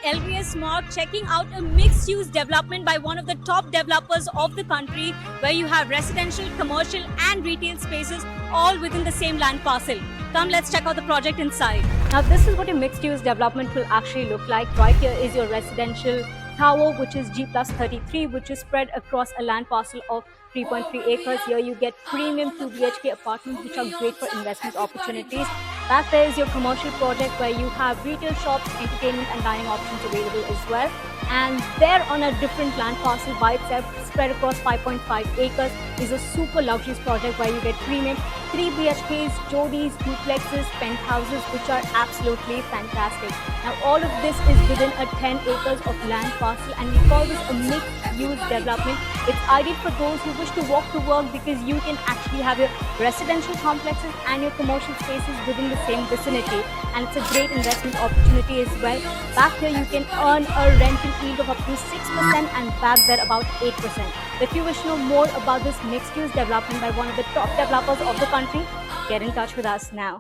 LBS Mark, checking out a mixed-use development by one of the top developers of the country, where you have residential, commercial and retail spaces all within the same land parcel. Come, let's check out the project inside. Now, this is what a mixed-use development will actually look like. Right here is your residential tower, which is G+33, which is spread across a land parcel of 3.3 acres. Here you get premium 2 BHK apartments, which are great for investment opportunities. Back there is your commercial project, where you have retail shops, entertainment and dining options available as well. And there on a different land parcel by itself, spread across 5.5 acres, is a super luxurious project where you get premium 3 BHKs, jodis, duplexes, penthouses, which are absolutely fantastic. Now, all of this is within a 10 acres of land parcel, and we call this a mixed-use development. It's ideal for those who wish to walk to work, because you can actually have your residential complexes and your commercial spaces within the same vicinity, and it's a great investment opportunity as well. Back here, you can earn a rental yield of up to 6% and back there about 8%. If you wish to know more about this mixed-use development by one of the top developers of the country, get in touch with us now.